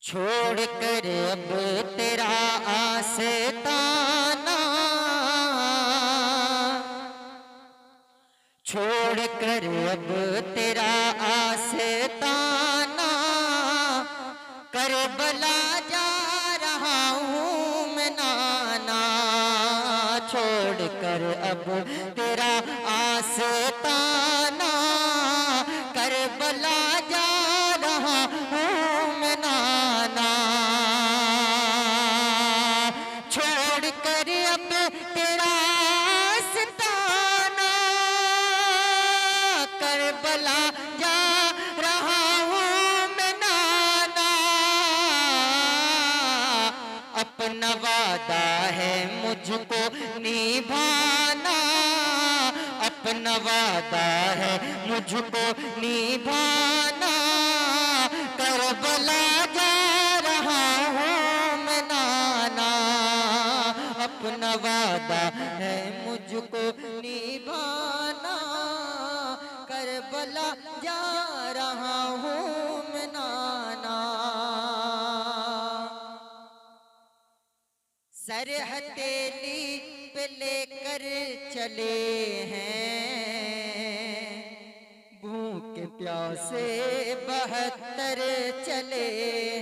छोड़ कर अब तेरा आस्ताना, छोड़ कर अब तेरा आस्ताना, करबला जा रहा हूँ मैं नाना। छोड़ कर अब तेरा आस्ताना, करबला जा रहा हूँ मैं नाना। छोड़ कर अब तेरा आस्ताना, करबला जा रहा हूँ मैं नाना। अपना वादा है मुझको निभाना, अपना वादा है मुझको निभाना। करबला जा रहा हूँ मैं नाना, अपना वादा है मुझको निभाना। करबला जा रहा हूँ मैं नाना। सर हथेली पे लेकर चले हैं, भूखे प्यासे 72 चले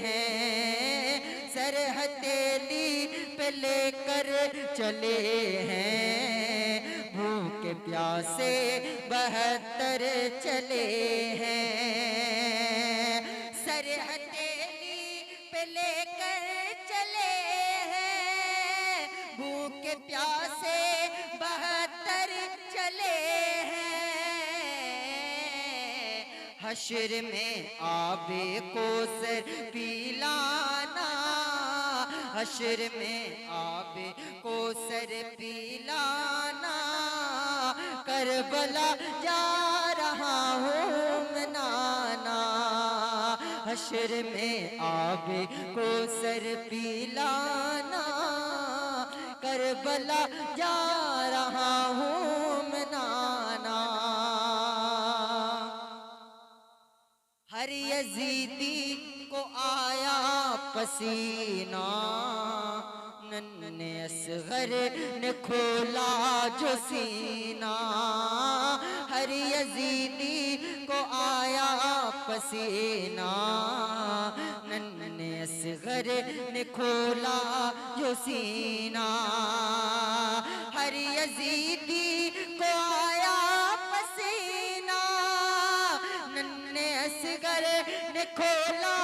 हैं। सर हथेली पे लेकर चले हैं, भूखे प्यासे 72 चले हैं। सर हथेली पे लेकर चले हैं, भूखे प्यासे 72 चले हैं। हश्र में आबे कौसर पिलाना, हश्र में आबे कौसर पिलाना। करबला जा रहा हूँ मैं नाना, हश्र में आबे कौसर पिलाना। करबला जा रहा हूँ मैं नाना। हर यजीदी को आया पसीना, नन्हे असगर ने खोला जो सीना। हर यजीदी को आया पसीना, नन्हे असगर ने खोला जो सीना। हर यजीदी को आया पसीना, नन्हे असगर ने खोला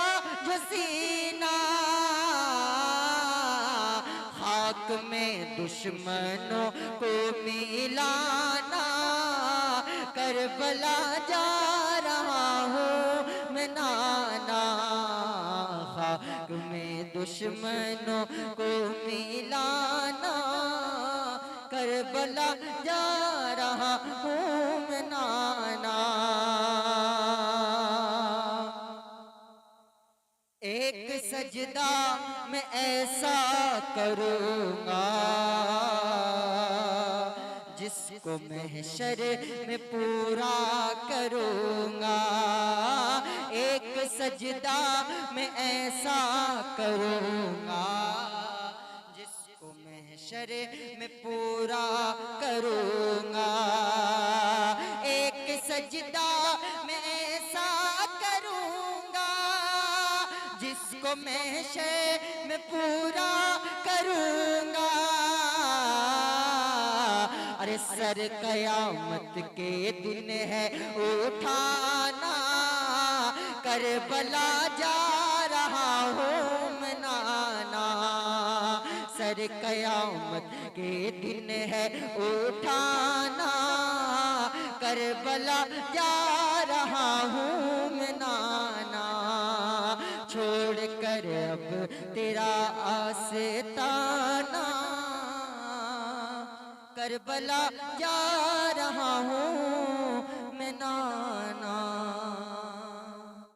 जो सीना। खाक में दुश्मनों को मिलाना, करबला जा रहा हूँ मैं नाना। खाक में दुश्मनों को मिलाना, करबला जा रहा हूँ मैं नाना। एक सजदा मैं ऐसा करूँगा, जिसको महशर में पूरा करूँगा। एक सजदा मैं ऐसा करूँगा, जिसको महशर में पूरा करूँगा। एक सजदा मैं ऐसा करूँगा, जिसको महशर में पूरा करूँगा। अरे सर कयामत के दिन है उठाना, करबला जा रहा हूँ मैं नाना। सर कयामत के दिन है उठाना, करबला जा रहा हूँ मैं नाना। छोड़ कर अब तेरा आस्ताना, करबला जा रहा हूँ